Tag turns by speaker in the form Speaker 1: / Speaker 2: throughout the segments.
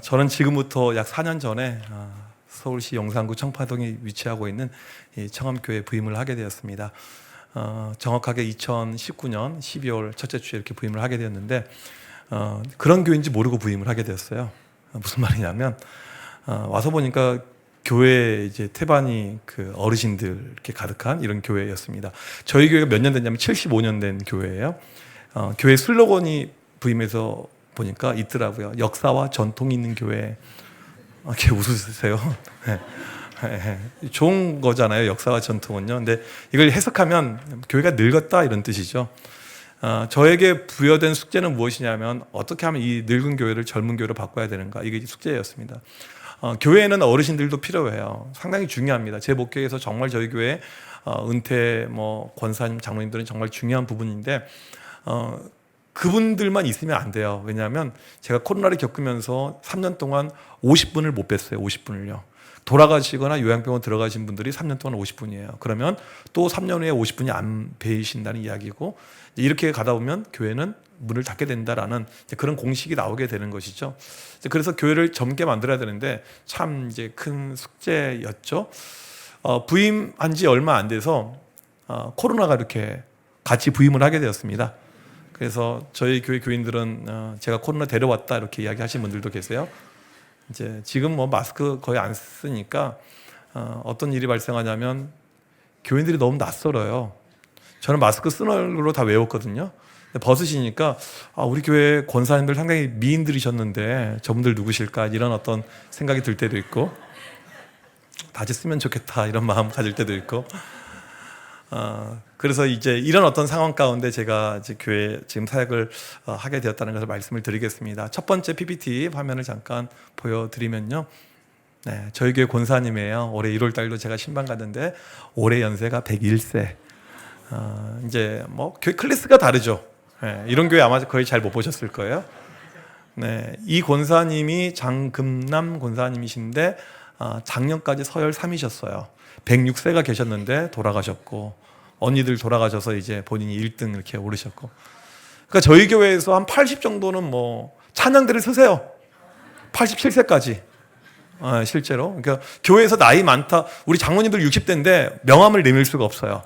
Speaker 1: 저는 지금부터 약 4년 전에 서울시 용산구 청파동에 위치하고 있는 이 청암교회에 부임을 하게 되었습니다. 정확하게 2019년 12월 첫째 주에 이렇게 부임을 하게 되었는데 그런 교회인지 모르고 부임을 하게 되었어요. 무슨 말이냐면 와서 보니까 교회 이제 태반이 그 어르신들 이렇게 가득한 이런 교회였습니다. 저희 교회가 몇 년 됐냐면 75년 된 교회예요. 교회 슬로건이 부임해서 보니까 있더라고요. 역사와 전통이 있는 교회. 이렇게 웃으세요. 좋은 거잖아요. 역사와 전통은요. 근데 이걸 해석하면 교회가 늙었다 이런 뜻이죠. 저에게 부여된 숙제는 무엇이냐면 어떻게 하면 이 늙은 교회를 젊은 교회로 바꿔야 되는가, 이게 숙제였습니다. 교회에는 어르신들도 필요해요. 상당히 중요합니다. 제 목회에서 정말 저희 교회 은퇴 권사님 장로님들은 정말 중요한 부분인데 그분들만 있으면 안 돼요. 왜냐하면 제가 코로나를 겪으면서 3년 동안 50분을 못 뵀어요. 50분을요. 돌아가시거나 요양병원 들어가신 분들이 3년 동안 50분이에요. 그러면 또 3년 후에 50분이 안 배이신다는 이야기고, 이렇게 가다 보면 교회는 문을 닫게 된다라는 그런 공식이 나오게 되는 것이죠. 그래서 교회를 젊게 만들어야 되는데 참 이제 큰 숙제였죠. 부임한 지 얼마 안 돼서 코로나가 이렇게 같이 부임을 하게 되었습니다. 그래서 저희 교회 교인들은 제가 코로나 데려왔다 이렇게 이야기하시는 분들도 계세요. 이제 지금 마스크 거의 안 쓰니까 어떤 일이 발생하냐면 교인들이 너무 낯설어요. 저는 마스크 쓰는 걸로 다 외웠거든요. 벗으시니까 우리 교회 권사님들 상당히 미인들이셨는데 저분들 누구실까 이런 어떤 생각이 들 때도 있고, 다시 쓰면 좋겠다 이런 마음 가질 때도 있고, 그래서 이제 이런 어떤 상황 가운데 제가 이제 교회 지금 사역을 하게 되었다는 것을 말씀을 드리겠습니다. 첫 번째 PPT 화면을 잠깐 보여드리면요. 네, 저희 교회 권사님이에요. 올해 1월 달도 제가 신방 갔는데 올해 연세가 101세. 이제 교회 클래스가 다르죠. 네, 이런 교회 아마 거의 잘 못 보셨을 거예요. 네, 이 권사님이 장금남 권사님이신데 작년까지 서열 3이셨어요. 106세가 계셨는데 돌아가셨고, 언니들 돌아가셔서 이제 본인이 1등 이렇게 오르셨고, 그러니까 저희 교회에서 한 80 정도는 찬양들을 쓰세요. 87세까지. 실제로. 그러니까 교회에서 나이 많다, 우리 장로님들 60대인데 명함을 내밀 수가 없어요.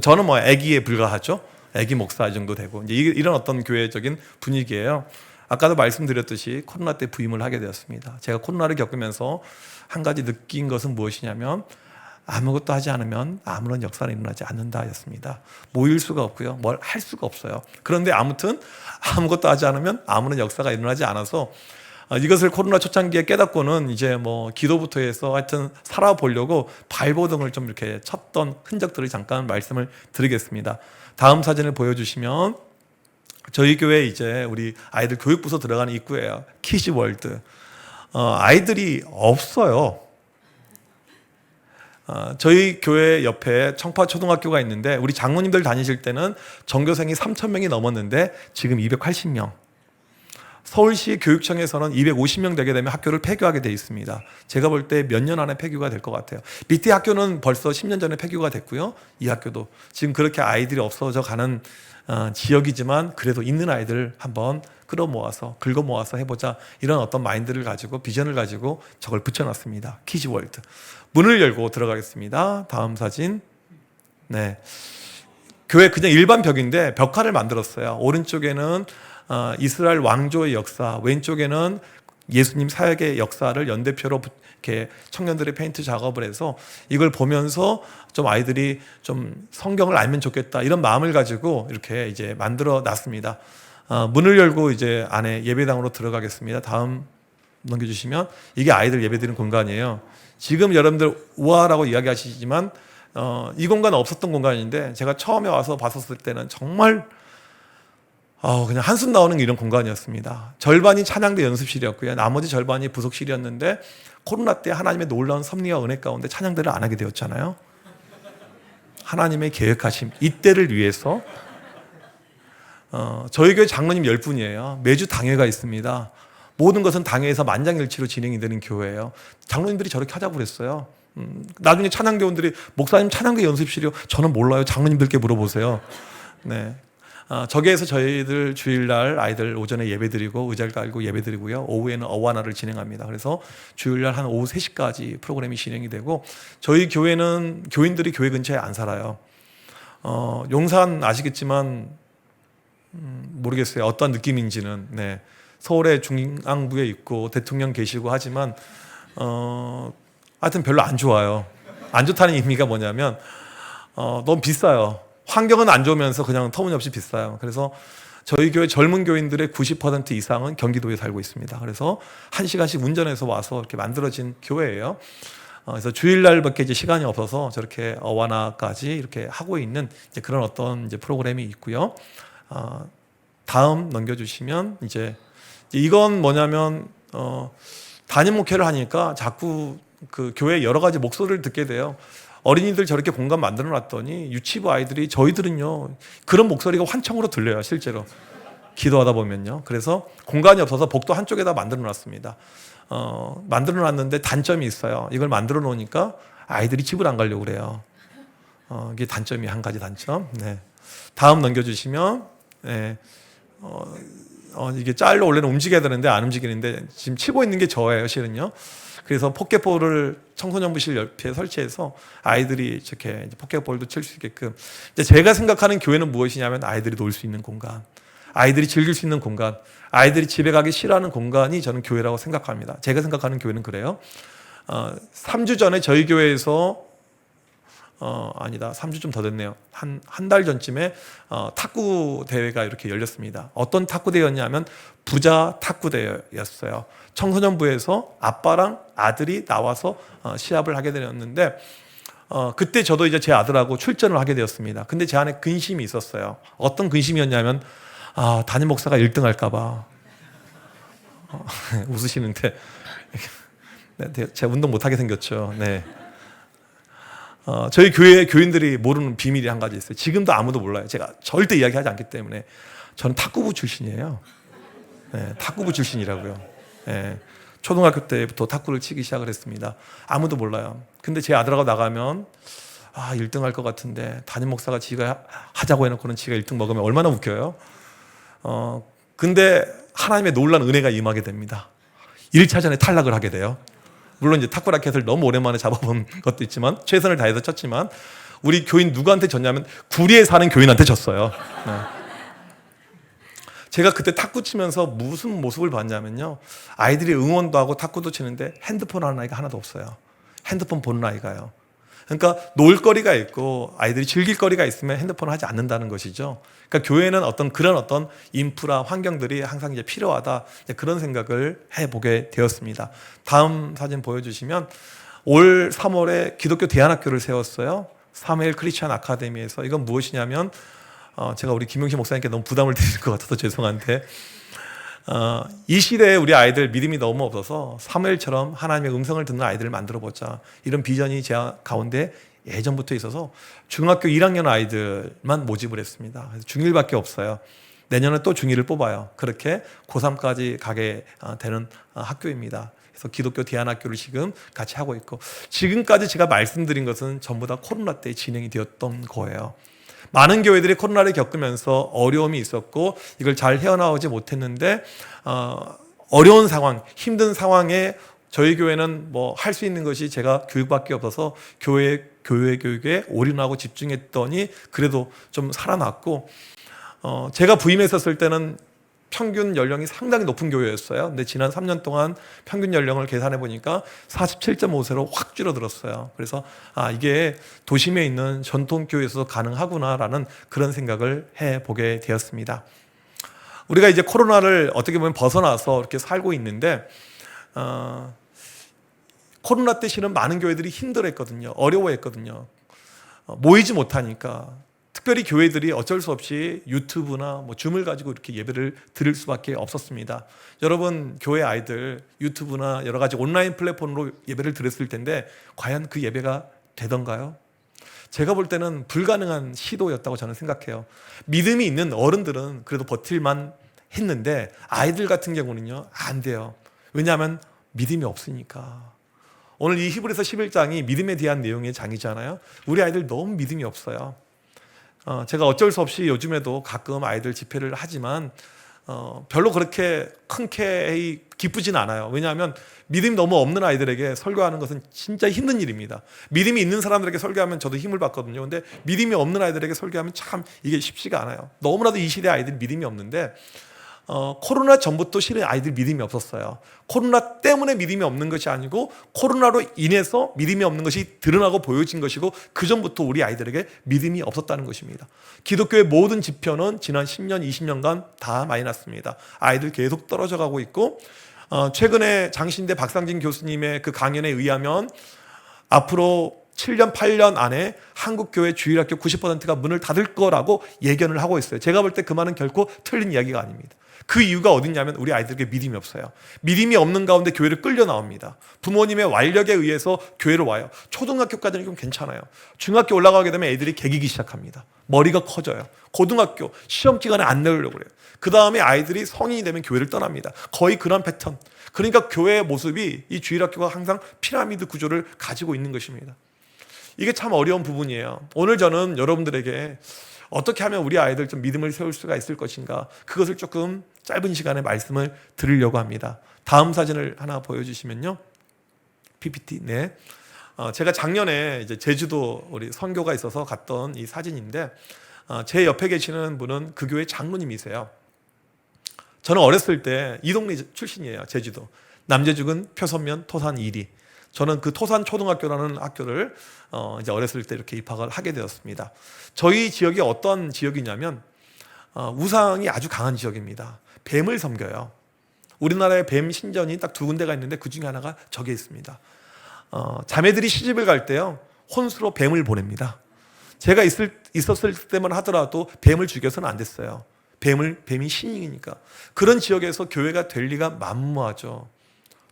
Speaker 1: 저는 아기에 불과하죠. 아기 목사 정도 되고, 이제 이런 어떤 교회적인 분위기예요. 아까도 말씀드렸듯이 코로나 때 부임을 하게 되었습니다. 제가 코로나를 겪으면서 한 가지 느낀 것은 무엇이냐면 아무것도 하지 않으면 아무런 역사는 일어나지 않는다였습니다. 모일 수가 없고요. 뭘 할 수가 없어요. 그런데 아무튼 아무것도 하지 않으면 아무런 역사가 일어나지 않아서 이것을 코로나 초창기에 깨닫고는 이제 기도부터 해서 하여튼 살아보려고 발버둥을 좀 이렇게 쳤던 흔적들을 잠깐 말씀을 드리겠습니다. 다음 사진을 보여주시면 저희 교회 이제 우리 아이들 교육부서 들어가는 입구예요. 키즈월드. 아이들이 없어요. 저희 교회 옆에 청파초등학교가 있는데 우리 장로님들 다니실 때는 전교생이 3,000명이 넘었는데 지금 280명. 서울시 교육청에서는 250명 되게 되면 학교를 폐교하게 돼 있습니다. 제가 볼 때 몇 년 안에 폐교가 될 것 같아요. 밑에 학교는 벌써 10년 전에 폐교가 됐고요. 이 학교도 지금 그렇게 아이들이 없어져 가는 지역이지만 그래도 있는 아이들을 한번 끌어 모아서 긁어 모아서 해보자, 이런 어떤 마인드를 가지고 비전을 가지고 저걸 붙여놨습니다. 키즈월드. 문을 열고 들어가겠습니다. 다음 사진. 네, 교회 그냥 일반 벽인데 벽화를 만들었어요. 오른쪽에는 이스라엘 왕조의 역사, 왼쪽에는 예수님 사역의 역사를 연대표로 이렇게 청년들의 페인트 작업을 해서 이걸 보면서 좀 아이들이 좀 성경을 알면 좋겠다 이런 마음을 가지고 이렇게 이제 만들어 놨습니다. 문을 열고 이제 안에 예배당으로 들어가겠습니다. 다음 넘겨주시면 이게 아이들 예배드리는 공간이에요. 지금 여러분들 우아라고 이야기하시지만 이 공간은 없었던 공간인데 제가 처음에 와서 봤었을 때는 정말 그냥 한숨 나오는 이런 공간이었습니다. 절반이 찬양대 연습실이었고요. 나머지 절반이 부속실이었는데 코로나 때 하나님의 놀라운 섭리와 은혜 가운데 찬양대를 안 하게 되었잖아요. 하나님의 계획하심, 이때를 위해서 저희 교회 장로님 10분이에요. 매주 당회가 있습니다. 모든 것은 당회에서 만장일치로 진행이 되는 교회예요. 장로님들이 저렇게 하자고 그랬어요. 나중에 찬양대원들이 목사님 찬양대 연습실이요? 저는 몰라요. 장로님들께 물어보세요. 네. 저기에서 저희들 주일날 아이들 오전에 예배드리고 의자를 깔고 예배드리고요. 오후에는 어와나를 진행합니다. 그래서 주일날 한 오후 3시까지 프로그램이 진행이 되고, 저희 교회는 교인들이 교회 근처에 안 살아요. 용산 아시겠지만 모르겠어요. 어떤 느낌인지는. 네. 서울의 중앙부에 있고 대통령 계시고 하지만 하여튼 별로 안 좋아요. 안 좋다는 의미가 뭐냐면 너무 비싸요. 환경은 안 좋으면서 그냥 터무니없이 비싸요. 그래서 저희 교회 젊은 교인들의 90% 이상은 경기도에 살고 있습니다. 그래서 1시간씩 운전해서 와서 이렇게 만들어진 교회예요. 그래서 주일날밖에 이제 시간이 없어서 저렇게 어와나까지 이렇게 하고 있는 이제 그런 어떤 이제 프로그램이 있고요. 다음 넘겨주시면 이제 이건 뭐냐면 담임 목회를 하니까 자꾸 그 교회 여러 가지 목소리를 듣게 돼요. 어린이들 저렇게 공간 만들어 놨더니 유치부 아이들이 저희들은요 그런 목소리가 환청으로 들려요. 실제로 기도하다 보면요. 그래서 공간이 없어서 복도 한쪽에다 만들어 놨습니다. 만들어 놨는데 단점이 있어요. 이걸 만들어 놓으니까 아이들이 집을 안 가려고 그래요. 이게 단점이 한 가지 단점. 네. 다음 넘겨주시면 네. 이게 짤로 원래는 움직여야 되는데 안 움직이는데 지금 치고 있는 게 저예요, 실은요. 그래서 포켓볼을 청소년부실 옆에 설치해서 아이들이 이렇게 포켓볼도 칠 수 있게끔. 제가 생각하는 교회는 무엇이냐면 아이들이 놀 수 있는 공간, 아이들이 즐길 수 있는 공간, 아이들이 집에 가기 싫어하는 공간이 저는 교회라고 생각합니다. 제가 생각하는 교회는 그래요. 3주 전에 저희 교회에서 아니다. 3주 좀 더 됐네요. 한 달 전쯤에 탁구 대회가 이렇게 열렸습니다. 어떤 탁구 대회였냐면 부자 탁구 대회였어요. 청소년부에서 아빠랑 아들이 나와서 시합을 하게 되었는데 그때 저도 이제 제 아들하고 출전을 하게 되었습니다. 근데 제 안에 근심이 있었어요. 어떤 근심이었냐면 담임 목사가 1등 할까 봐. 웃으시는데 제가 운동 못하게 생겼죠. 네. 저희 교회 교인들이 모르는 비밀이 한 가지 있어요. 지금도 아무도 몰라요. 제가 절대 이야기하지 않기 때문에. 저는 탁구부 출신이에요. 네, 탁구부 출신이라고요. 네, 초등학교 때부터 탁구를 치기 시작을 했습니다. 아무도 몰라요. 근데 제 아들하고 나가면 1등 할 것 같은데 담임 목사가 지가 하자고 해놓고는 지가 1등 먹으면 얼마나 웃겨요. 근데 하나님의 놀라운 은혜가 임하게 됩니다. 1차전에 탈락을 하게 돼요. 물론 이제 탁구 라켓을 너무 오랜만에 잡아본 것도 있지만 최선을 다해서 쳤지만 우리 교인 누구한테 졌냐면 구리에 사는 교인한테 졌어요. 네. 제가 그때 탁구 치면서 무슨 모습을 봤냐면요. 아이들이 응원도 하고 탁구도 치는데 핸드폰 하는 아이가 하나도 없어요. 핸드폰 보는 아이가요. 그러니까 놀 거리가 있고 아이들이 즐길 거리가 있으면 핸드폰을 하지 않는다는 것이죠. 그러니까 교회는 그런 어떤 인프라 환경들이 항상 이제 필요하다, 그런 생각을 해보게 되었습니다. 다음 사진 보여주시면 올 3월에 기독교 대안학교를 세웠어요. 사무엘 크리스천 아카데미에서. 이건 무엇이냐면 제가 우리 김용식 목사님께 너무 부담을 드릴 것 같아서 죄송한데 이 시대에 우리 아이들 믿음이 너무 없어서 사무엘처럼 하나님의 음성을 듣는 아이들을 만들어보자, 이런 비전이 제 가운데 예전부터 있어서 중학교 1학년 아이들만 모집을 했습니다. 그래서 중1밖에 없어요. 내년에 또 중2를 뽑아요. 그렇게 고3까지 가게 되는 학교입니다. 그래서 기독교 대안학교를 지금 같이 하고 있고, 지금까지 제가 말씀드린 것은 전부 다 코로나 때 진행이 되었던 거예요. 많은 교회들이 코로나를 겪으면서 어려움이 있었고 이걸 잘 헤어나오지 못했는데 어려운 상황, 힘든 상황에 저희 교회는 뭐 할 수 있는 것이 제가 교육밖에 없어서 교회 교육에 올인하고 집중했더니 그래도 좀 살아났고, 제가 부임했었을 때는 평균 연령이 상당히 높은 교회였어요. 근데 지난 3년 동안 평균 연령을 계산해 보니까 47.5세로 확 줄어들었어요. 그래서 이게 도심에 있는 전통교회에서 가능하구나라는 그런 생각을 해보게 되었습니다. 우리가 이제 코로나를 어떻게 보면 벗어나서 이렇게 살고 있는데 코로나 때 실은 많은 교회들이 힘들어했거든요. 어려워했거든요. 모이지 못하니까. 특별히 교회들이 어쩔 수 없이 유튜브나 뭐 줌을 가지고 이렇게 예배를 드릴 수밖에 없었습니다. 여러분 교회 아이들 유튜브나 여러 가지 온라인 플랫폼으로 예배를 드렸을 텐데 과연 그 예배가 되던가요? 제가 볼 때는 불가능한 시도였다고 저는 생각해요. 믿음이 있는 어른들은 그래도 버틸만 했는데 아이들 같은 경우는요 안 돼요. 왜냐하면 믿음이 없으니까. 오늘 이 히브리서 11장이 믿음에 대한 내용의 장이잖아요. 우리 아이들 너무 믿음이 없어요. 제가 어쩔 수 없이 요즘에도 가끔 아이들 집회를 하지만 별로 그렇게 흔쾌히 기쁘진 않아요. 왜냐하면 믿음이 너무 없는 아이들에게 설교하는 것은 진짜 힘든 일입니다. 믿음이 있는 사람들에게 설교하면 저도 힘을 받거든요. 근데 믿음이 없는 아이들에게 설교하면 참 이게 쉽지가 않아요. 너무나도 이 시대 아이들이 믿음이 없는데 코로나 전부터 실은 아이들 믿음이 없었어요. 코로나 때문에 믿음이 없는 것이 아니고 코로나로 인해서 믿음이 없는 것이 드러나고 보여진 것이고 그 전부터 우리 아이들에게 믿음이 없었다는 것입니다. 기독교의 모든 지표는 지난 10년, 20년간 다 많이 났습니다. 아이들 계속 떨어져 가고 있고 최근에 장신대 박상진 교수님의 그 강연에 의하면 앞으로 7년, 8년 안에 한국교회 주일학교 90%가 문을 닫을 거라고 예견을 하고 있어요. 제가 볼 때 그 말은 결코 틀린 이야기가 아닙니다. 그 이유가 어딨냐면 우리 아이들에게 믿음이 없어요. 믿음이 없는 가운데 교회를 끌려 나옵니다. 부모님의 완력에 의해서 교회로 와요. 초등학교까지는 좀 괜찮아요. 중학교 올라가게 되면 애들이 개기기 시작합니다. 머리가 커져요. 고등학교 시험 기간에 안 내려고 그래요. 그 다음에 아이들이 성인이 되면 교회를 떠납니다. 거의 그런 패턴. 그러니까 교회의 모습이 이 주일학교가 항상 피라미드 구조를 가지고 있는 것입니다. 이게 참 어려운 부분이에요. 오늘 저는 여러분들에게 어떻게 하면 우리 아이들 좀 믿음을 세울 수가 있을 것인가, 그것을 조금 짧은 시간에 말씀을 드리려고 합니다. 다음 사진을 하나 보여주시면요. PPT. 네. 제가 작년에 이제 제주도 우리 선교가 있어서 갔던 이 사진인데 제 옆에 계시는 분은 그 교회 장로님이세요. 저는 어렸을 때 이 동네 출신이에요. 제주도. 남제죽은 표선면 토산 1위. 저는 그 토산 초등학교라는 학교를 이제 어렸을 때 이렇게 입학을 하게 되었습니다. 저희 지역이 어떤 지역이냐면 우상이 아주 강한 지역입니다. 뱀을 섬겨요. 우리나라에 뱀 신전이 딱 2군데가 있는데 그 중에 하나가 저기에 있습니다. 자매들이 시집을 갈 때요, 혼수로 뱀을 보냅니다. 제가 있었을 때만 하더라도 뱀을 죽여서는 안 됐어요. 뱀이 신이니까. 그런 지역에서 교회가 될 리가 만무하죠.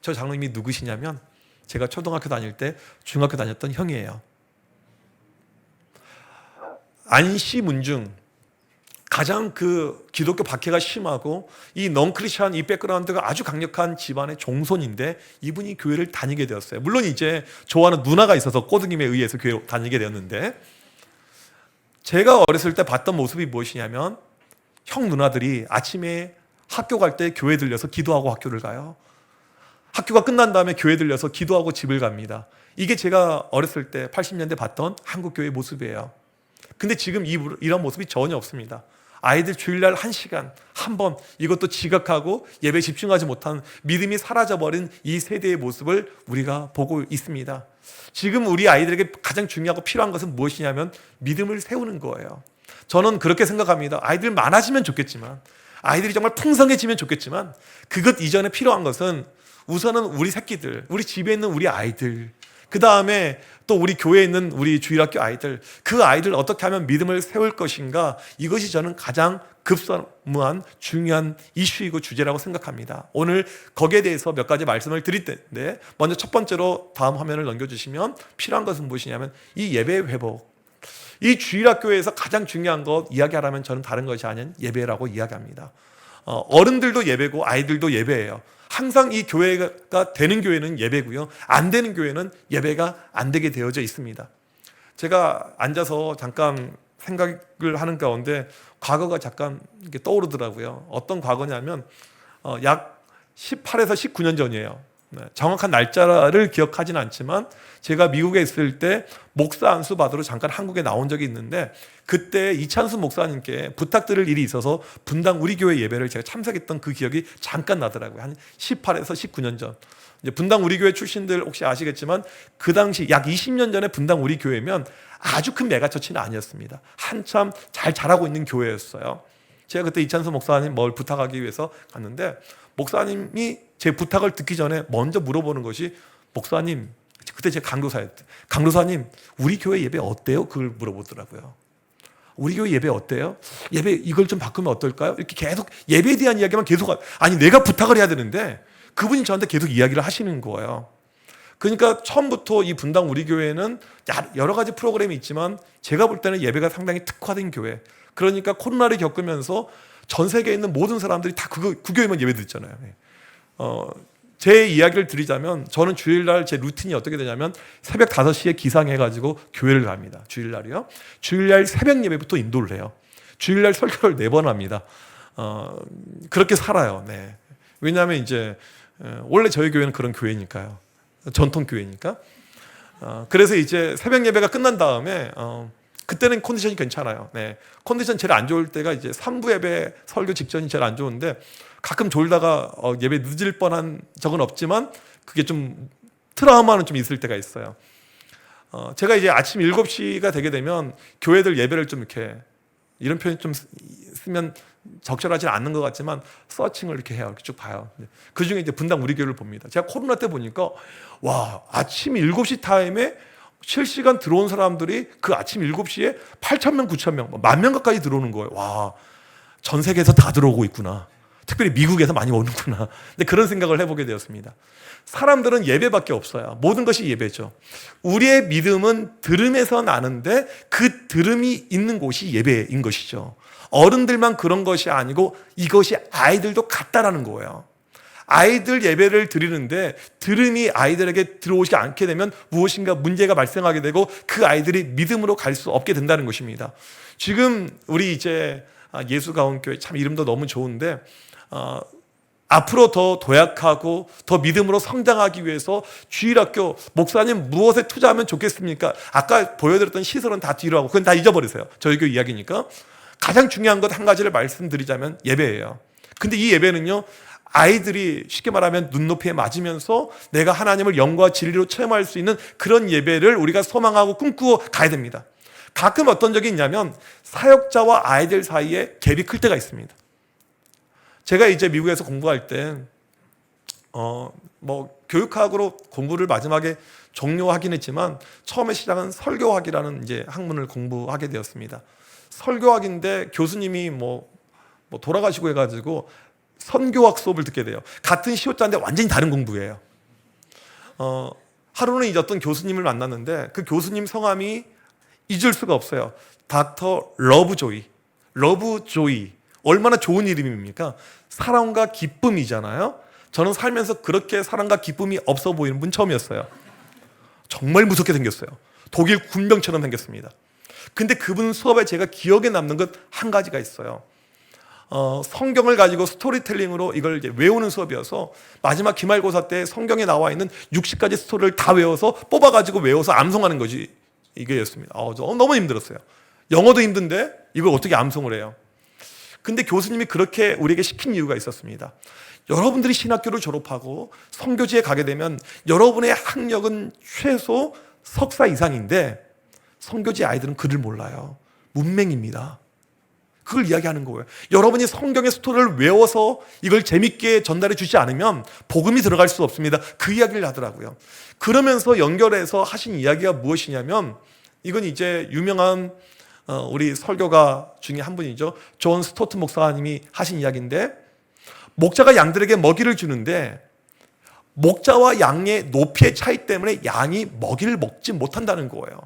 Speaker 1: 저 장로님이 누구시냐면 제가 초등학교 다닐 때 중학교 다녔던 형이에요. 안시 문중, 가장 그 기독교 박해가 심하고 이 넌크리스천 이 백그라운드가 아주 강력한 집안의 종손인데 이분이 교회를 다니게 되었어요. 물론 이제 좋아하는 누나가 있어서 꼬드김에 의해서 교회를 다니게 되었는데, 제가 어렸을 때 봤던 모습이 무엇이냐면 형 누나들이 아침에 학교 갈 때 교회 들려서 기도하고 학교를 가요. 학교가 끝난 다음에 교회 들려서 기도하고 집을 갑니다. 이게 제가 어렸을 때 80년대 봤던 한국교회의 모습이에요. 근데 지금 이런 모습이 전혀 없습니다. 아이들 주일날 1시간, 한 번, 이것도 지각하고 예배에 집중하지 못한 믿음이 사라져버린 이 세대의 모습을 우리가 보고 있습니다. 지금 우리 아이들에게 가장 중요하고 필요한 것은 무엇이냐면 믿음을 세우는 거예요. 저는 그렇게 생각합니다. 아이들 많아지면 좋겠지만, 아이들이 정말 풍성해지면 좋겠지만, 그것 이전에 필요한 것은 우선은 우리 새끼들, 우리 집에 있는 우리 아이들, 그 다음에 또 우리 교회에 있는 우리 주일학교 아이들, 그 아이들 어떻게 하면 믿음을 세울 것인가, 이것이 저는 가장 급선무한 중요한 이슈이고 주제라고 생각합니다. 오늘 거기에 대해서 몇 가지 말씀을 드릴 텐데, 먼저 첫 번째로 다음 화면을 넘겨주시면 필요한 것은 무엇이냐면 이 예배 회복. 이 주일학교에서 가장 중요한 것 이야기하라면 저는 다른 것이 아닌 예배라고 이야기합니다. 어른들도 예배고 아이들도 예배예요. 항상 이 교회가 되는 교회는 예배고요, 안 되는 교회는 예배가 안 되게 되어져 있습니다. 제가 앉아서 잠깐 생각을 하는 가운데 과거가 잠깐 이렇게 떠오르더라고요. 어떤 과거냐면 약 18에서 19년 전이에요. 정확한 날짜를 기억하지는 않지만 제가 미국에 있을 때 목사 안수 받으러 잠깐 한국에 나온 적이 있는데, 그때 이찬수 목사님께 부탁드릴 일이 있어서 분당 우리 교회 예배를 제가 참석했던 그 기억이 잠깐 나더라고요. 한 18에서 19년 전. 이제 분당 우리 교회 출신들 혹시 아시겠지만 그 당시 약 20년 전에 분당 우리 교회면 아주 큰 메가처치는 아니었습니다. 한참 잘 자라고 있는 교회였어요. 제가 그때 이찬수 목사님 뭘 부탁하기 위해서 갔는데, 목사님이 제 부탁을 듣기 전에 먼저 물어보는 것이, 목사님, 그때 제가 강도사였대. 강도사님, 우리 교회 예배 어때요? 그걸 물어보더라고요. 우리 교회 예배 어때요? 예배 이걸 좀 바꾸면 어떨까요? 이렇게 계속 예배에 대한 이야기만 계속, 아니 내가 부탁을 해야 되는데 그분이 저한테 계속 이야기를 하시는 거예요. 그러니까 처음부터 이 분당 우리 교회는 여러 가지 프로그램이 있지만 제가 볼 때는 예배가 상당히 특화된 교회. 그러니까 코로나를 겪으면서 전 세계에 있는 모든 사람들이 다 그 교회만 예배 듣잖아요. 제 이야기를 드리자면 저는 주일날 제 루틴이 어떻게 되냐면 새벽 5시에 기상해가지고 교회를 갑니다. 주일날이요. 주일날 새벽 예배부터 인도를 해요. 주일날 설교를 4번 합니다. 그렇게 살아요. 네. 왜냐하면 이제 원래 저희 교회는 그런 교회니까요. 전통 교회니까. 그래서 이제 새벽 예배가 끝난 다음에 그때는 컨디션이 괜찮아요. 네. 컨디션 제일 안 좋을 때가 이제 3부 예배 설교 직전이 제일 안 좋은데 가끔 졸다가 예배 늦을 뻔한 적은 없지만 그게 좀 트라우마는 좀 있을 때가 있어요. 제가 이제 아침 7시가 되게 되면 교회들 예배를 좀 이렇게 이런 표현 좀 쓰면 적절하지 않는 것 같지만 서칭을 이렇게 해요. 이렇게 쭉 봐요. 그 중에 이제 분당 우리 교회를 봅니다. 제가 코로나 때 보니까 와, 아침 7시 타임에 실시간 들어온 사람들이 그 아침 7시에 8,000명, 9,000명, 10,000명 가까이 들어오는 거예요. 와, 전 세계에서 다 들어오고 있구나. 특별히 미국에서 많이 오는구나. 근데 그런 생각을 해보게 되었습니다. 사람들은 예배밖에 없어요. 모든 것이 예배죠. 우리의 믿음은 들음에서 나는데 그 들음이 있는 곳이 예배인 것이죠. 어른들만 그런 것이 아니고 이것이 아이들도 같다라는 거예요. 아이들 예배를 드리는데 들음이 아이들에게 들어오지 않게 되면 무엇인가 문제가 발생하게 되고 그 아이들이 믿음으로 갈 수 없게 된다는 것입니다. 지금 우리 이제 예수가온교회 참 이름도 너무 좋은데 앞으로 더 도약하고 더 믿음으로 성장하기 위해서 주일학교 목사님 무엇에 투자하면 좋겠습니까? 아까 보여드렸던 시설은 다 뒤로 하고 그건 다 잊어버리세요. 저희 교회 이야기니까. 가장 중요한 것 한 가지를 말씀드리자면 예배예요. 근데 이 예배는요, 아이들이 쉽게 말하면 눈높이에 맞으면서 내가 하나님을 영과 진리로 체험할 수 있는 그런 예배를 우리가 소망하고 꿈꾸고 가야 됩니다. 가끔 어떤 적이 있냐면 사역자와 아이들 사이에 갭이 클 때가 있습니다. 제가 이제 미국에서 공부할 때 교육학으로 공부를 마지막에 종료하긴 했지만 처음에 시작은 설교학이라는 이제 학문을 공부하게 되었습니다. 설교학인데 교수님이 돌아가시고 해가지고 선교학 수업을 듣게 돼요. 같은 시호자인데 완전히 다른 공부예요. 하루는 이제 어떤 교수님을 만났는데 그 교수님 성함이 잊을 수가 없어요. 닥터 러브조이. 러브조이. 얼마나 좋은 이름입니까? 사랑과 기쁨이잖아요. 저는 살면서 그렇게 사랑과 기쁨이 없어 보이는 분 처음이었어요. 정말 무섭게 생겼어요. 독일 군병처럼 생겼습니다. 근데 그분 수업에 제가 기억에 남는 것 한 가지가 있어요. 성경을 가지고 스토리텔링으로 이걸 이제 외우는 수업이어서 마지막 기말고사 때 성경에 나와 있는 60가지 스토리를 다 외워서 뽑아가지고 외워서 암송하는 것이 이게였습니다. 너무 힘들었어요. 영어도 힘든데 이걸 어떻게 암송을 해요? 근데 교수님이 그렇게 우리에게 시킨 이유가 있었습니다. 여러분들이 신학교를 졸업하고 선교지에 가게 되면 여러분의 학력은 최소 석사 이상인데 선교지 아이들은 글을 몰라요. 문맹입니다. 그걸 이야기하는 거예요. 여러분이 성경의 스토리를 외워서 이걸 재밌게 전달해 주지 않으면 복음이 들어갈 수 없습니다. 그 이야기를 하더라고요. 그러면서 연결해서 하신 이야기가 무엇이냐면 이건 이제 유명한 우리 설교가 중에 한 분이죠. 존 스토트 목사님이 하신 이야기인데 목자가 양들에게 먹이를 주는데 목자와 양의 높이의 차이 때문에 양이 먹이를 먹지 못한다는 거예요.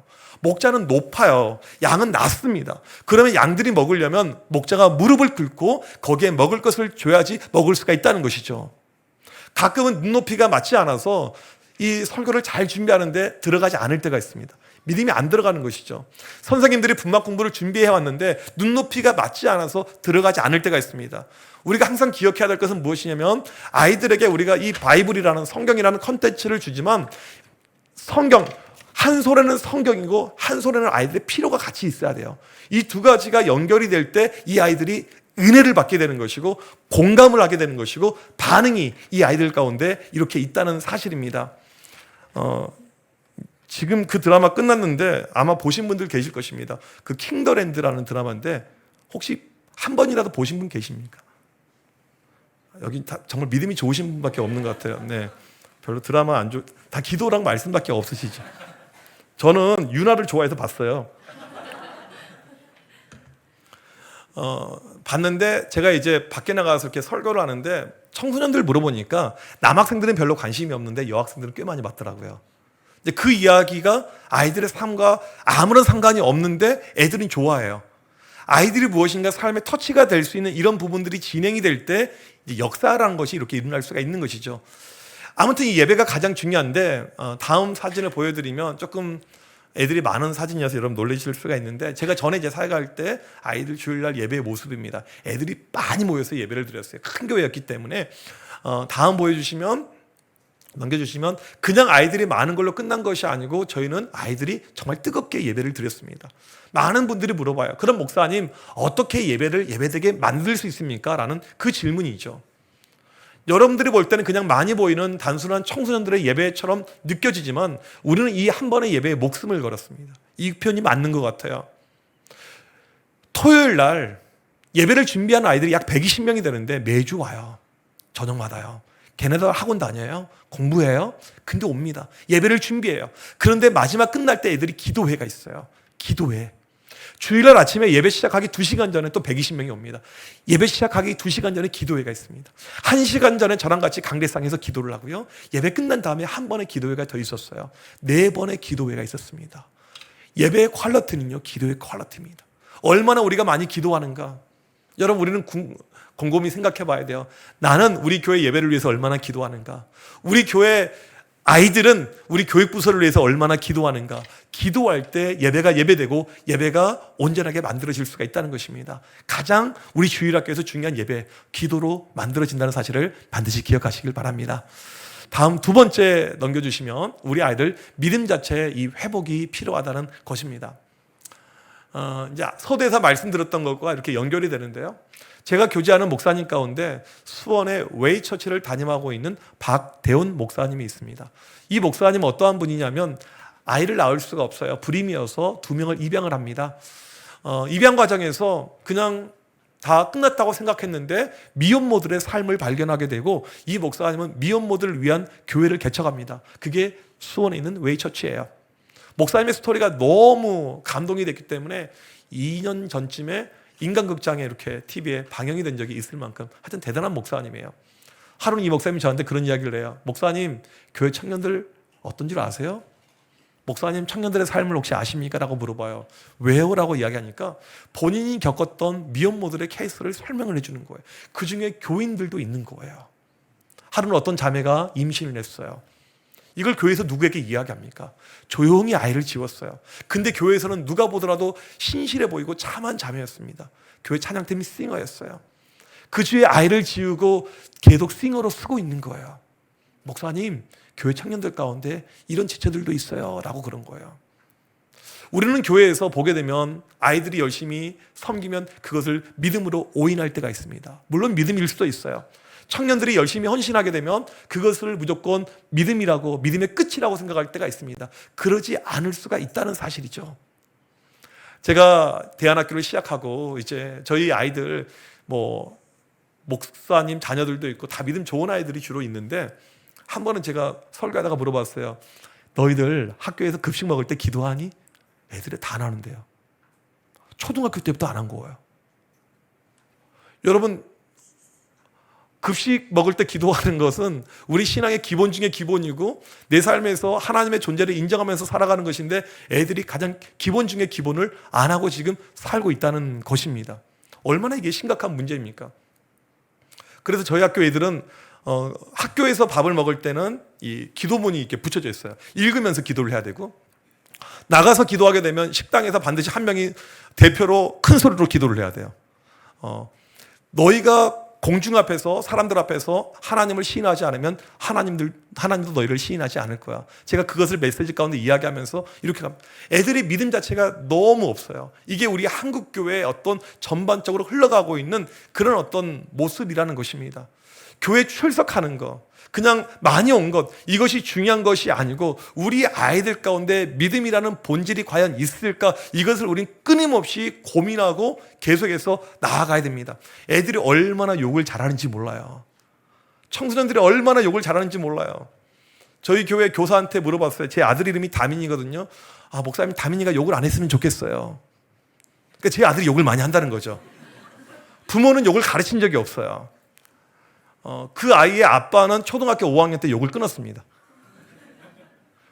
Speaker 1: 목자는 높아요. 양은 낮습니다. 그러면 양들이 먹으려면 목자가 무릎을 꿇고 거기에 먹을 것을 줘야지 먹을 수가 있다는 것이죠. 가끔은 눈높이가 맞지 않아서 이 설교를 잘 준비하는데 들어가지 않을 때가 있습니다. 믿음이 안 들어가는 것이죠. 선생님들이 분막 공부를 준비해 왔는데 눈높이가 맞지 않아서 들어가지 않을 때가 있습니다. 우리가 항상 기억해야 될 것은 무엇이냐면 아이들에게 우리가 이 바이블이라는 성경이라는 컨텐츠를 주지만 성경 한 손에는 성경이고 한 손에는 아이들의 필요가 같이 있어야 돼요. 이 두 가지가 연결이 될 때 이 아이들이 은혜를 받게 되는 것이고 공감을 하게 되는 것이고 반응이 이 아이들 가운데 이렇게 있다는 사실입니다. 지금 그 드라마 끝났는데 아마 보신 분들 계실 것입니다. 그 킹더랜드라는 드라마인데 혹시 한 번이라도 보신 분 계십니까? 여기 다 정말 믿음이 좋으신 분밖에 없는 것 같아요. 네, 별로 드라마 다 기도랑 말씀밖에 없으시죠. 저는 윤아를 좋아해서 봤어요. 봤는데 제가 이제 밖에 나가서 이렇게 설교를 하는데 청소년들 물어보니까 남학생들은 별로 관심이 없는데 여학생들은 꽤 많이 봤더라고요. 이제 그 이야기가 아이들의 삶과 아무런 상관이 없는데 애들은 좋아해요. 아이들이 무엇인가 삶의 터치가 될 수 있는 이런 부분들이 진행이 될 때 역사라는 것이 이렇게 일어날 수가 있는 것이죠. 아무튼 이 예배가 가장 중요한데 다음 사진을 보여드리면 조금 애들이 많은 사진이어서 여러분 놀라실 수가 있는데, 제가 전에 이제 사역할 때 아이들 주일날 예배의 모습입니다. 애들이 많이 모여서 예배를 드렸어요. 큰 교회였기 때문에. 다음 넘겨주시면 그냥 아이들이 많은 걸로 끝난 것이 아니고 저희는 아이들이 정말 뜨겁게 예배를 드렸습니다. 많은 분들이 물어봐요. 그럼 목사님, 어떻게 예배를 예배되게 만들 수 있습니까? 라는 그 질문이죠. 여러분들이 볼 때는 그냥 많이 보이는 단순한 청소년들의 예배처럼 느껴지지만 우리는 이 한 번의 예배에 목숨을 걸었습니다. 이 표현이 맞는 것 같아요. 토요일 날 예배를 준비하는 아이들이 약 120명이 되는데 매주 와요. 저녁마다요. 걔네들 학원 다녀요. 공부해요. 근데 옵니다. 예배를 준비해요. 그런데 마지막 끝날 때 애들이 기도회가 있어요. 기도회. 주일날 아침에 예배 시작하기 2시간 전에 또 120명이 옵니다. 예배 시작하기 2시간 전에 기도회가 있습니다. 1시간 전에 저랑 같이 강대상에서 기도를 하고요. 예배 끝난 다음에 한 번의 기도회가 더 있었어요. 4번의 기도회가 있었습니다. 예배의 퀄리티는요, 기도의 퀄리티입니다. 얼마나 우리가 많이 기도하는가. 여러분, 우리는 곰곰이 생각해 봐야 돼요. 나는 우리 교회 예배를 위해서 얼마나 기도하는가. 우리 교회 아이들은 우리 교육부서를 위해서 얼마나 기도하는가. 기도할 때 예배가 예배되고 예배가 온전하게 만들어질 수가 있다는 것입니다. 가장 우리 주일학교에서 중요한 예배, 기도로 만들어진다는 사실을 반드시 기억하시길 바랍니다. 다음 2번째 넘겨주시면 우리 아이들 믿음 자체의 이 회복이 필요하다는 것입니다. 이제 서두에서 말씀드렸던 것과 이렇게 연결이 되는데요. 제가 교제하는 목사님 가운데 수원의 웨이처치를 담임하고 있는 박대훈 목사님이 있습니다. 이 목사님은 어떠한 분이냐면 아이를 낳을 수가 없어요. 불임이어서 2명을 입양을 합니다. 입양 과정에서 그냥 다 끝났다고 생각했는데 미혼모들의 삶을 발견하게 되고 이 목사님은 미혼모들을 위한 교회를 개척합니다. 그게 수원에 있는 웨이처치예요. 목사님의 스토리가 너무 감동이 됐기 때문에 2년 전쯤에 인간극장에 이렇게 TV에 방영이 된 적이 있을 만큼 하여튼 대단한 목사님이에요. 하루는 이 목사님이 저한테 그런 이야기를 해요. 목사님, 교회 청년들 어떤 줄 아세요? 목사님, 청년들의 삶을 혹시 아십니까? 라고 물어봐요. 왜요? 라고 이야기하니까 본인이 겪었던 미혼모들의 케이스를 설명을 해주는 거예요. 그 중에 교인들도 있는 거예요. 하루는 어떤 자매가 임신을 했어요. 이걸 교회에서 누구에게 이야기합니까? 조용히 아이를 지웠어요. 근데 교회에서는 누가 보더라도 신실해 보이고 참한 자매였습니다. 교회 찬양팀이 싱어였어요. 그 주에 아이를 지우고 계속 싱어로 쓰고 있는 거예요. 목사님, 교회 청년들 가운데 이런 지체들도 있어요 라고 그런 거예요. 우리는 교회에서 보게 되면 아이들이 열심히 섬기면 그것을 믿음으로 오인할 때가 있습니다. 물론 믿음일 수도 있어요. 청년들이 열심히 헌신하게 되면 그것을 무조건 믿음이라고, 믿음의 끝이라고 생각할 때가 있습니다. 그러지 않을 수가 있다는 사실이죠. 제가 대안학교를 시작하고 이제 저희 아이들 목사님 자녀들도 있고 다 믿음 좋은 아이들이 주로 있는데 한 번은 제가 설교하다가 물어봤어요. 너희들 학교에서 급식 먹을 때 기도하니? 애들이 다 안 하는데요. 초등학교 때부터 안 한 거예요. 여러분, 급식 먹을 때 기도하는 것은 우리 신앙의 기본 중에 기본이고 내 삶에서 하나님의 존재를 인정하면서 살아가는 것인데 애들이 가장 기본 중에 기본을 안 하고 지금 살고 있다는 것입니다. 얼마나 이게 심각한 문제입니까? 그래서 저희 학교 애들은 학교에서 밥을 먹을 때는 이 기도문이 이렇게 붙여져 있어요. 읽으면서 기도를 해야 되고 나가서 기도하게 되면 식당에서 반드시 한 명이 대표로 큰 소리로 기도를 해야 돼요. 너희가 공중 앞에서 사람들 앞에서 하나님을 시인하지 않으면 하나님도 너희를 시인하지 않을 거야. 제가 그것을 메시지 가운데 이야기하면서 이렇게 합니다. 애들이 믿음 자체가 너무 없어요. 이게 우리 한국 교회의 어떤 전반적으로 흘러가고 있는 그런 어떤 모습이라는 것입니다. 교회 출석하는 거, 그냥 많이 온 것, 이것이 중요한 것이 아니고 우리 아이들 가운데 믿음이라는 본질이 과연 있을까? 이것을 우린 끊임없이 고민하고 계속해서 나아가야 됩니다. 애들이 얼마나 욕을 잘하는지 몰라요. 청소년들이 얼마나 욕을 잘하는지 몰라요. 저희 교회 교사한테 물어봤어요. 제 아들 이름이 다민이거든요. 목사님, 다민이가 욕을 안 했으면 좋겠어요. 그러니까 제 아들이 욕을 많이 한다는 거죠. 부모는 욕을 가르친 적이 없어요. 그 아이의 아빠는 초등학교 5학년 때 욕을 끊었습니다.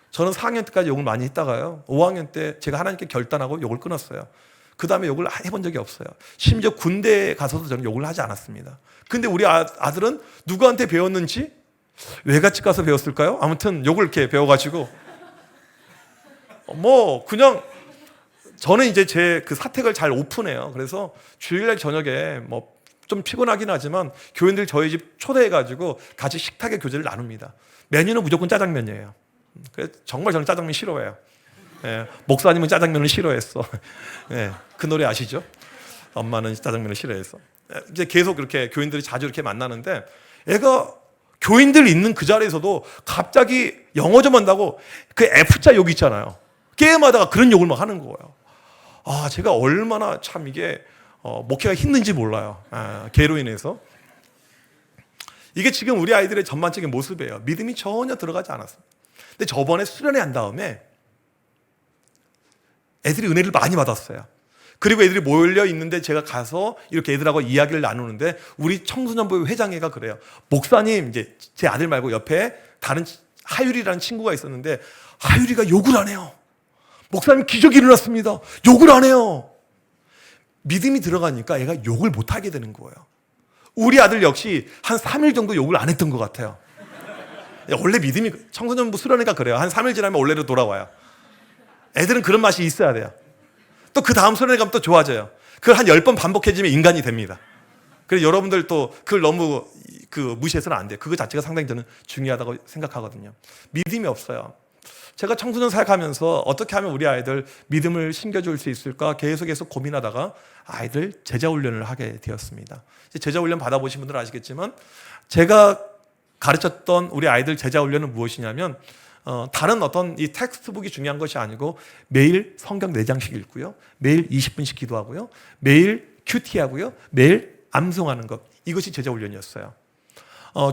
Speaker 1: 저는 4학년 때까지 욕을 많이 했다가요 5학년 때 제가 하나님께 결단하고 욕을 끊었어요. 그 다음에 욕을 해본 적이 없어요. 심지어 군대에 가서도 저는 욕을 하지 않았습니다. 근데 우리 아들은 누구한테 배웠는지 외갓집 가서 배웠을까요? 아무튼 욕을 이렇게 배워가지고 그냥 저는 이제 제 그 사택을 잘 오픈해요. 그래서 주일날 저녁에 좀 피곤하긴 하지만 교인들 저희 집 초대해가지고 같이 식탁의 교제를 나눕니다. 메뉴는 무조건 짜장면이에요. 그래서 정말 저는 짜장면 싫어해요. 예, 목사님은 짜장면을 싫어했어. 예, 그 노래 아시죠? 엄마는 짜장면을 싫어했어. 이제 계속 그렇게 교인들이 자주 이렇게 만나는데 애가 교인들 있는 그 자리에서도 갑자기 영어 좀 한다고 그 F자 욕 있잖아요. 게임하다가 그런 욕을 막 하는 거예요. 제가 얼마나 참 이게 목회가 힘든지 몰라요. 걔로 인해서. 이게 지금 우리 아이들의 전반적인 모습이에요. 믿음이 전혀 들어가지 않았어요. 근데 저번에 수련회 한 다음에 애들이 은혜를 많이 받았어요. 그리고 애들이 몰려 있는데 제가 가서 이렇게 애들하고 이야기를 나누는데 우리 청소년부의 회장회가 그래요. 목사님, 이제 제 아들 말고 옆에 다른 하율이라는 친구가 있었는데 하율이가 욕을 안 해요. 목사님 기적이 일어났습니다. 욕을 안 해요. 믿음이 들어가니까 애가 욕을 못 하게 되는 거예요. 우리 아들 역시 한 3일 정도 욕을 안 했던 것 같아요. 원래 믿음이 청소년부 수련회가 그래요. 한 3일 지나면 원래로 돌아와요. 애들은 그런 맛이 있어야 돼요. 또 그 다음 수련회 가면 또 좋아져요. 그걸 한 10번 반복해지면 인간이 됩니다. 그래서 여러분들 또 그걸 너무 무시해서는 안 돼요. 그거 자체가 상당히 저는 중요하다고 생각하거든요. 믿음이 없어요. 제가 청소년 사역하면서 어떻게 하면 우리 아이들 믿음을 심겨줄 수 있을까 계속해서 고민하다가 아이들 제자훈련을 하게 되었습니다. 제자훈련 받아보신 분들은 아시겠지만 제가 가르쳤던 우리 아이들 제자훈련은 무엇이냐면 다른 어떤 이 텍스트북이 중요한 것이 아니고 매일 성경 4장씩 읽고요. 매일 20분씩 기도하고요. 매일 큐티하고요. 매일 암송하는 것. 이것이 제자훈련이었어요.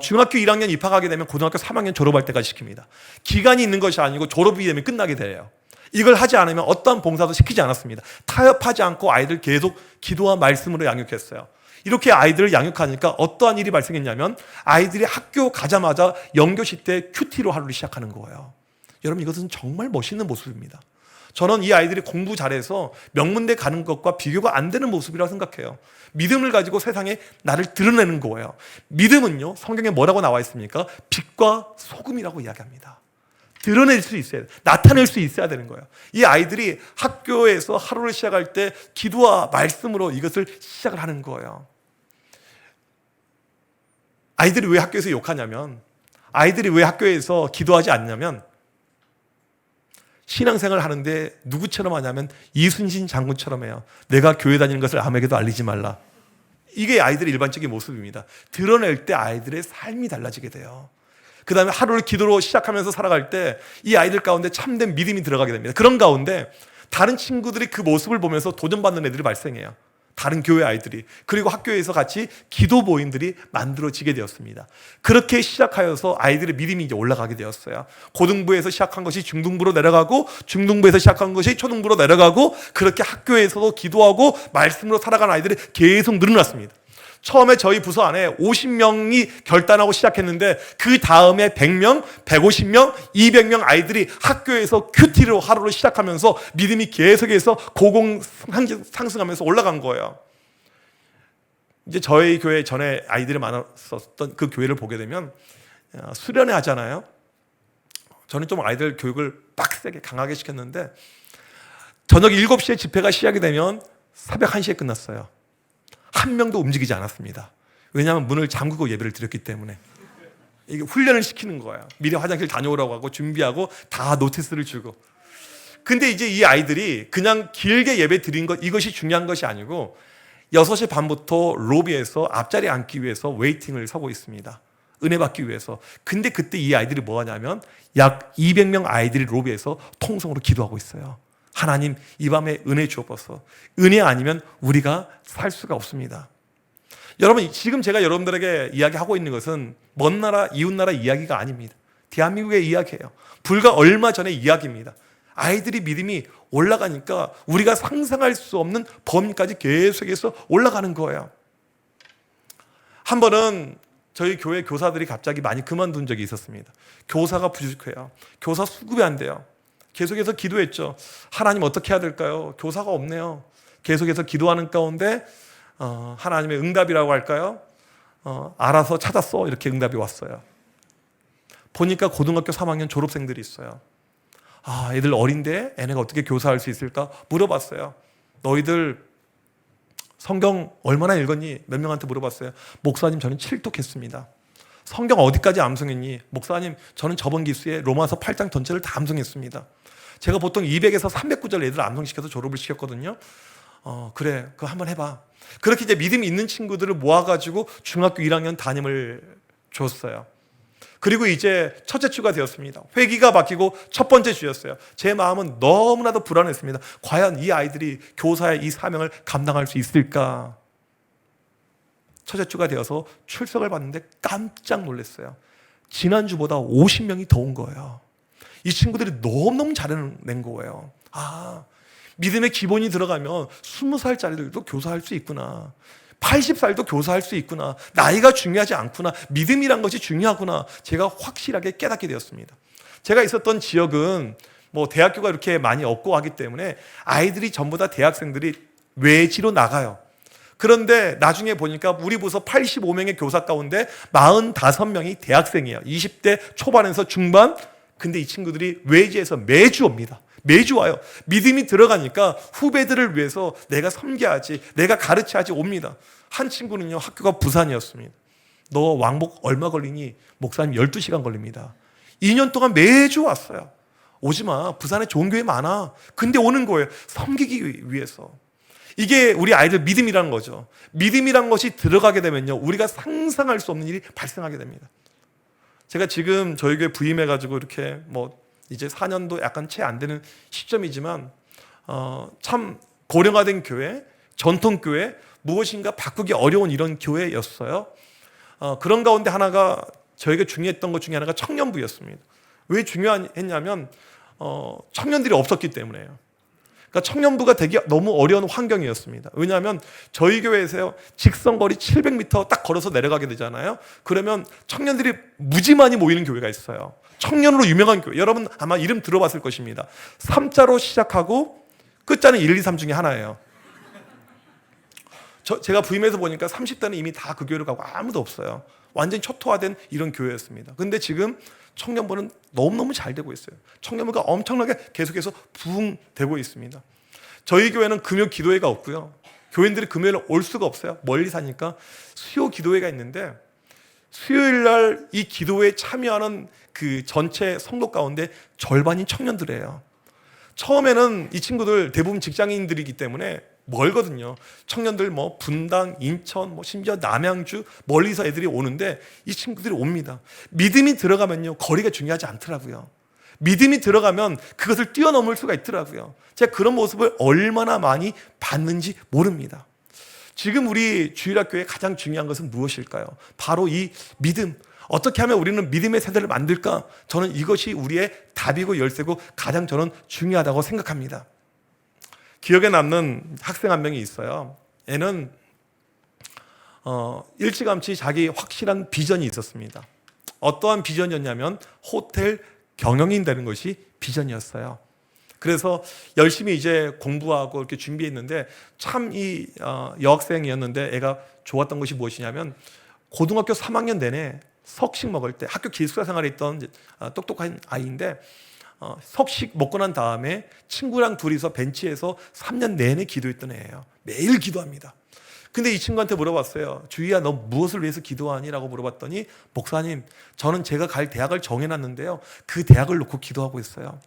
Speaker 1: 중학교 1학년 입학하게 되면 고등학교 3학년 졸업할 때까지 시킵니다. 기간이 있는 것이 아니고 졸업이 되면 끝나게 돼요. 이걸 하지 않으면 어떠한 봉사도 시키지 않았습니다. 타협하지 않고 아이들 계속 기도와 말씀으로 양육했어요. 이렇게 아이들을 양육하니까 어떠한 일이 발생했냐면 아이들이 학교 가자마자 영교시 때 큐티로 하루를 시작하는 거예요. 여러분 이것은 정말 멋있는 모습입니다. 저는 이 아이들이 공부 잘해서 명문대 가는 것과 비교가 안 되는 모습이라고 생각해요. 믿음을 가지고 세상에 나를 드러내는 거예요. 믿음은요, 성경에 뭐라고 나와 있습니까? 빛과 소금이라고 이야기합니다. 드러낼 수 있어야 돼요. 나타낼 수 있어야 되는 거예요. 이 아이들이 학교에서 하루를 시작할 때 기도와 말씀으로 이것을 시작을 하는 거예요. 아이들이 왜 학교에서 욕하냐면, 아이들이 왜 학교에서 기도하지 않냐면, 신앙생활을 하는데 누구처럼 하냐면 이순신 장군처럼 해요. 내가 교회 다니는 것을 아무에게도 알리지 말라. 이게 아이들의 일반적인 모습입니다. 드러낼 때 아이들의 삶이 달라지게 돼요. 그 다음에 하루를 기도로 시작하면서 살아갈 때 이 아이들 가운데 참된 믿음이 들어가게 됩니다. 그런 가운데 다른 친구들이 그 모습을 보면서 도전받는 애들이 발생해요. 다른 교회 아이들이. 그리고 학교에서 같이 기도 모임들이 만들어지게 되었습니다. 그렇게 시작하여서 아이들의 믿음이 이제 올라가게 되었어요. 고등부에서 시작한 것이 중등부로 내려가고, 중등부에서 시작한 것이 초등부로 내려가고, 그렇게 학교에서도 기도하고 말씀으로 살아가는 아이들이 계속 늘어났습니다. 처음에 저희 부서 안에 50명이 결단하고 시작했는데 그 다음에 100명, 150명, 200명 아이들이 학교에서 큐티로 하루를 시작하면서 믿음이 계속해서 고공 상승하면서 올라간 거예요. 이제 저희 교회 전에 아이들이 많았었던 그 교회를 보게 되면 수련회 하잖아요. 저는 좀 아이들 교육을 빡세게 강하게 시켰는데 저녁 7시에 집회가 시작이 되면 새벽 1시에 끝났어요. 한 명도 움직이지 않았습니다. 왜냐하면 문을 잠그고 예배를 드렸기 때문에. 이게 훈련을 시키는 거예요. 미리 화장실 다녀오라고 하고 준비하고 다 노티스를 주고. 근데 이제 이 아이들이 그냥 길게 예배 드린 것, 이것이 중요한 것이 아니고 6시 반부터 로비에서 앞자리에 앉기 위해서 웨이팅을 서고 있습니다. 은혜 받기 위해서. 근데 그때 이 아이들이 뭐 하냐면 약 200명 아이들이 로비에서 통성으로 기도하고 있어요. 하나님, 이 밤에 은혜 주옵소서. 은혜 아니면 우리가 살 수가 없습니다. 여러분, 지금 제가 여러분들에게 이야기하고 있는 것은 먼 나라, 이웃 나라 이야기가 아닙니다. 대한민국의 이야기예요. 불과 얼마 전의 이야기입니다. 아이들이 믿음이 올라가니까 우리가 상상할 수 없는 범위까지 계속해서 올라가는 거예요. 한 번은 저희 교회 교사들이 갑자기 많이 그만둔 적이 있었습니다. 교사가 부족해요. 교사 수급이 안 돼요. 계속해서 기도했죠. 하나님 어떻게 해야 될까요? 교사가 없네요. 계속해서 기도하는 가운데 하나님의 응답이라고 할까요? 알아서 찾았어. 이렇게 응답이 왔어요. 보니까 고등학교 3학년 졸업생들이 있어요. 아, 애들 어린데 애네가 어떻게 교사할 수 있을까 물어봤어요. 너희들 성경 얼마나 읽었니? 몇 명한테 물어봤어요. 목사님, 저는 7독했습니다. 성경 어디까지 암송했니? 목사님, 저는 저번 기수에 로마서 8장 전체를 다 암송했습니다. 제가 보통 200에서 300구절 애들 암송시켜서 졸업을 시켰거든요. 그래, 그거 한번 해봐. 그렇게 이제 믿음이 있는 친구들을 모아가지고 중학교 1학년 담임을 줬어요. 그리고 이제 첫째 주가 되었습니다. 회기가 바뀌고 첫 번째 주였어요. 제 마음은 너무나도 불안했습니다. 과연 이 아이들이 교사의 이 사명을 감당할 수 있을까? 첫째 주가 되어서 출석을 받는데 깜짝 놀랐어요. 지난주보다 50명이 더 온 거예요. 이 친구들이 너무너무 잘해낸 거예요. 아, 믿음의 기본이 들어가면 20살짜리들도 교사할 수 있구나. 80살도 교사할 수 있구나. 나이가 중요하지 않구나. 믿음이란 것이 중요하구나. 제가 확실하게 깨닫게 되었습니다. 제가 있었던 지역은 뭐 대학교가 이렇게 많이 없고 하기 때문에 아이들이 전부 다 대학생들이 외지로 나가요. 그런데 나중에 보니까 우리 부서 85명의 교사 가운데 45명이 대학생이에요. 20대 초반에서 중반. 근데 이 친구들이 외지에서 매주 옵니다. 매주 와요. 믿음이 들어가니까 후배들을 위해서 내가 섬겨야지, 내가 가르쳐야지 옵니다. 한 친구는요, 학교가 부산이었습니다. 너 왕복 얼마 걸리니? 목사님 12시간 걸립니다. 2년 동안 매주 왔어요. 오지마, 부산에 좋은 교회 많아. 근데 오는 거예요. 섬기기 위해서. 이게 우리 아이들 믿음이라는 거죠. 믿음이란 것이 들어가게 되면요, 우리가 상상할 수 없는 일이 발생하게 됩니다. 제가 지금 저희 교회 부임해가지고 이렇게 이제 4년도 약간 채 안 되는 시점이지만 참 고령화된 교회, 전통교회, 무엇인가 바꾸기 어려운 이런 교회였어요. 그런 가운데 하나가 저에게 중요했던 것 중에 하나가 청년부였습니다. 왜 중요했냐면 청년들이 없었기 때문에요. 그러니까 청년부가 되게 너무 어려운 환경이었습니다. 왜냐하면 저희 교회에서요, 직선거리 700m 딱 걸어서 내려가게 되잖아요. 그러면 청년들이 무지 많이 모이는 교회가 있어요. 청년으로 유명한 교회. 여러분 아마 이름 들어봤을 것입니다. 3자로 시작하고 끝자는 1, 2, 3 중에 하나예요. 제가 부임해서 보니까 30대는 이미 다 그 교회로 가고 아무도 없어요. 완전히 초토화된 이런 교회였습니다. 근데 지금 청년부는 너무너무 잘 되고 있어요. 청년부가 엄청나게 계속해서 부흥되고 있습니다. 저희 교회는 금요 기도회가 없고요. 교인들이 금요일에 올 수가 없어요. 멀리 사니까 수요 기도회가 있는데 수요일 날 이 기도회에 참여하는 그 전체 성도 가운데 절반이 청년들이에요. 처음에는 이 친구들 대부분 직장인들이기 때문에 멀거든요. 청년들 분당, 인천, 심지어 남양주 멀리서 애들이 오는데 이 친구들이 옵니다. 믿음이 들어가면요, 거리가 중요하지 않더라고요. 믿음이 들어가면 그것을 뛰어넘을 수가 있더라고요. 제가 그런 모습을 얼마나 많이 봤는지 모릅니다. 지금 우리 주일학교에 가장 중요한 것은 무엇일까요? 바로 이 믿음. 어떻게 하면 우리는 믿음의 세대를 만들까? 저는 이것이 우리의 답이고 열쇠고 가장 저는 중요하다고 생각합니다. 기억에 남는 학생 한 명이 있어요. 얘는 일찌감치 자기 확실한 비전이 있었습니다. 어떠한 비전이었냐면 호텔 경영인 되는 것이 비전이었어요. 그래서 열심히 이제 공부하고 이렇게 준비했는데 참 이 여학생이었는데 애가 좋았던 것이 무엇이냐면 고등학교 3학년 내내 석식 먹을 때 학교 기숙사 생활에 있던 똑똑한 아이인데 석식 먹고 난 다음에 친구랑 둘이서 벤치에서 3년 내내 기도했던 애예요. 매일 기도합니다. 근데 이 친구한테 물어봤어요. 주희야, 너 무엇을 위해서 기도하니? 라고 물어봤더니 목사님, 저는 제가 갈 대학을 정해놨는데요, 그 대학을 놓고 기도하고 있어요.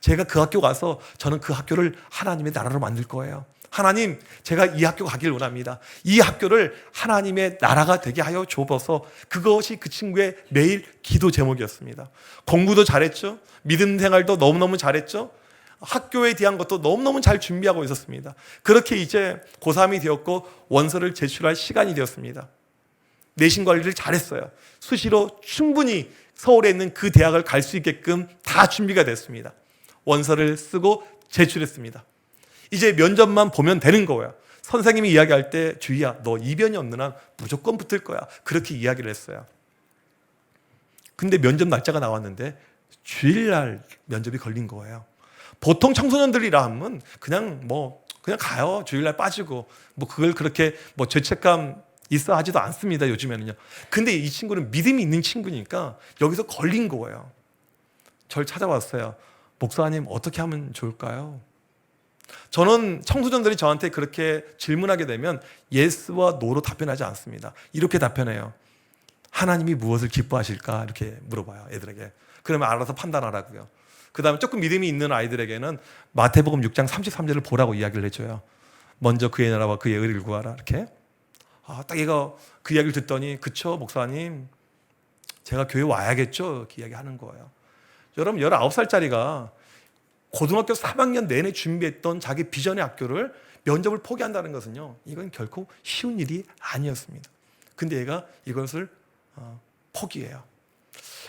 Speaker 1: 제가 그 학교 가서 저는 그 학교를 하나님의 나라로 만들 거예요. 하나님, 제가 이 학교 가길 원합니다. 이 학교를 하나님의 나라가 되게 하여 주옵소서. 그것이 그 친구의 매일 기도 제목이었습니다. 공부도 잘했죠. 믿음 생활도 너무너무 잘했죠. 학교에 대한 것도 너무너무 잘 준비하고 있었습니다. 그렇게 이제 고3이 되었고 원서를 제출할 시간이 되었습니다. 내신 관리를 잘했어요. 수시로 충분히 서울에 있는 그 대학을 갈 수 있게끔 다 준비가 됐습니다. 원서를 쓰고 제출했습니다. 이제 면접만 보면 되는 거예요. 선생님이 이야기할 때 주희야, 너 이변이 없는 한 무조건 붙을 거야. 그렇게 이야기를 했어요. 근데 면접 날짜가 나왔는데 주일날 면접이 걸린 거예요. 보통 청소년들이라 하면 그냥 가요. 주일날 빠지고 그걸 그렇게 죄책감 있어 하지도 않습니다, 요즘에는요. 근데 이 친구는 믿음이 있는 친구니까 여기서 걸린 거예요. 절 찾아왔어요. 목사님, 어떻게 하면 좋을까요? 저는 청소년들이 저한테 그렇게 질문하게 되면 예스와 노로 답변하지 않습니다. 이렇게 답변해요. 하나님이 무엇을 기뻐하실까? 이렇게 물어봐요, 애들에게. 그러면 알아서 판단하라고요. 그 다음에 조금 믿음이 있는 아이들에게는 마태복음 6장 33절을 보라고 이야기를 해줘요. 먼저 그의 나라와 그의 의를 구하라, 이렇게. 딱 얘가 그 이야기를 듣더니, 그쵸, 목사님, 제가 교회 와야겠죠? 이렇게 이야기하는 거예요. 여러분, 19살짜리가 고등학교 3학년 내내 준비했던 자기 비전의 학교를 면접을 포기한다는 것은요, 이건 결코 쉬운 일이 아니었습니다. 근데 얘가 이것을 포기해요.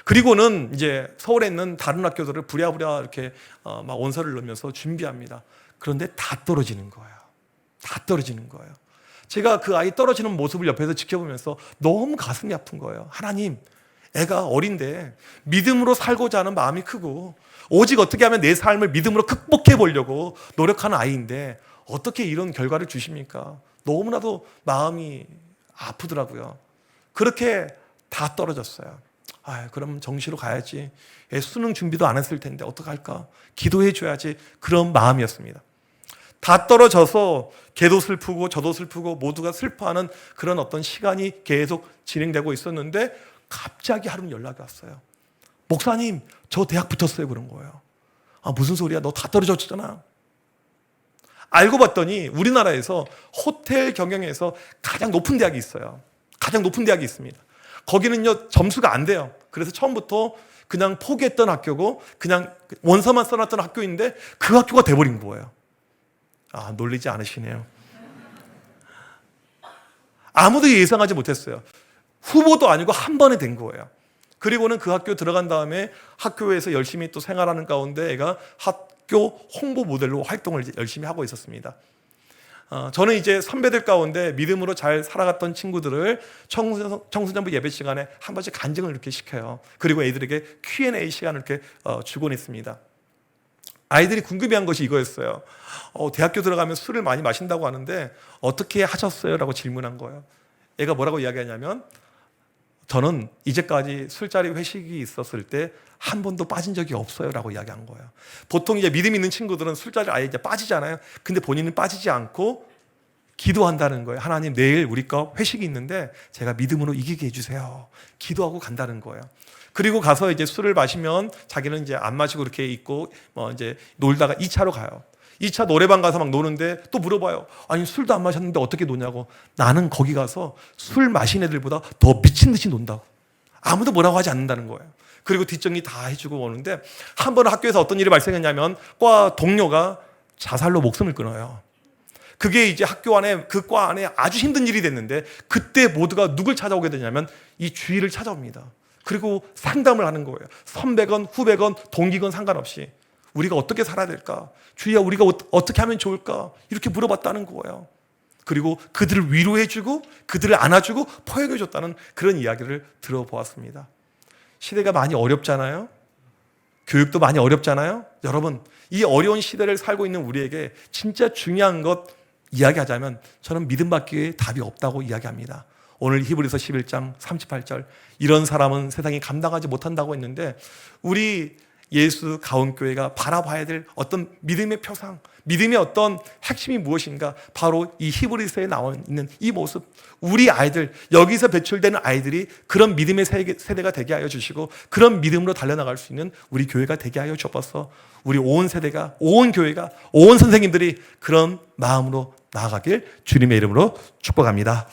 Speaker 1: 그리고는 이제 서울에 있는 다른 학교들을 부랴부랴 이렇게 막 원서를 넣으면서 준비합니다. 그런데 다 떨어지는 거예요. 다 떨어지는 거예요. 제가 그 아이 떨어지는 모습을 옆에서 지켜보면서 너무 가슴이 아픈 거예요. 하나님, 애가 어린데 믿음으로 살고자 하는 마음이 크고 오직 어떻게 하면 내 삶을 믿음으로 극복해 보려고 노력하는 아이인데 어떻게 이런 결과를 주십니까? 너무나도 마음이 아프더라고요. 그렇게 다 떨어졌어요. 그럼 정시로 가야지. 수능 준비도 안 했을 텐데 어떡할까? 기도해 줘야지. 그런 마음이었습니다. 다 떨어져서 걔도 슬프고 저도 슬프고 모두가 슬퍼하는 그런 어떤 시간이 계속 진행되고 있었는데 갑자기 하루는 연락이 왔어요. 목사님, 저 대학 붙었어요. 그런 거예요. 무슨 소리야? 너 다 떨어졌잖아. 알고 봤더니 우리나라에서 호텔 경영에서 가장 높은 대학이 있어요. 가장 높은 대학이 있습니다. 거기는요, 점수가 안 돼요. 그래서 처음부터 그냥 포기했던 학교고 그냥 원서만 써놨던 학교인데 그 학교가 돼버린 거예요. 놀리지 않으시네요. 아무도 예상하지 못했어요. 후보도 아니고 한 번에 된 거예요. 그리고는 그 학교 들어간 다음에 학교에서 열심히 또 생활하는 가운데 애가 학교 홍보 모델로 활동을 열심히 하고 있었습니다. 저는 이제 선배들 가운데 믿음으로 잘 살아갔던 친구들을 청소년부 예배 시간에 한 번씩 간증을 이렇게 시켜요. 그리고 애들에게 Q&A 시간을 이렇게 주곤 했습니다. 아이들이 궁금해한 것이 이거였어요. 대학교 들어가면 술을 많이 마신다고 하는데 어떻게 하셨어요? 라고 질문한 거예요. 애가 뭐라고 이야기하냐면 저는 이제까지 술자리 회식이 있었을 때 한 번도 빠진 적이 없어요 라고 이야기한 거예요. 보통 이제 믿음 있는 친구들은 술자리 아예 이제 빠지잖아요. 근데 본인은 빠지지 않고 기도한다는 거예요. 하나님, 내일 우리 거 회식이 있는데 제가 믿음으로 이기게 해주세요. 기도하고 간다는 거예요. 그리고 가서 이제 술을 마시면 자기는 이제 안 마시고 이렇게 있고 이제 놀다가 2차로 가요. 2차 노래방 가서 막 노는데 또 물어봐요. 아니, 술도 안 마셨는데 어떻게 노냐고. 나는 거기 가서 술 마신 애들보다 더 미친 듯이 논다고. 아무도 뭐라고 하지 않는다는 거예요. 그리고 뒷정리 다 해주고 오는데 한 번 학교에서 어떤 일이 발생했냐면 과 동료가 자살로 목숨을 끊어요. 그게 이제 학교 안에 그 과 안에 아주 힘든 일이 됐는데 그때 모두가 누굴 찾아오게 되냐면 이 주위를 찾아옵니다. 그리고 상담을 하는 거예요. 선배건 후배건 동기건 상관없이 우리가 어떻게 살아야 될까? 주희야, 우리가 어떻게 하면 좋을까? 이렇게 물어봤다는 거예요. 그리고 그들을 위로해주고 그들을 안아주고 포용해줬다는 그런 이야기를 들어보았습니다. 시대가 많이 어렵잖아요. 교육도 많이 어렵잖아요. 여러분, 이 어려운 시대를 살고 있는 우리에게 진짜 중요한 것 이야기하자면 저는 믿음밖에 답이 없다고 이야기합니다. 오늘 히브리서 11장 38절, 이런 사람은 세상이 감당하지 못한다고 했는데 우리 예수 가온교회가 바라봐야 될 어떤 믿음의 표상, 믿음의 어떤 핵심이 무엇인가? 바로 이 히브리서에 나와 있는 이 모습, 우리 아이들, 여기서 배출되는 아이들이 그런 믿음의 세대가 되게 하여 주시고 그런 믿음으로 달려나갈 수 있는 우리 교회가 되게 하여 주옵소서. 우리 온 세대가, 온 교회가, 온 선생님들이 그런 마음으로 나아가길 주님의 이름으로 축복합니다.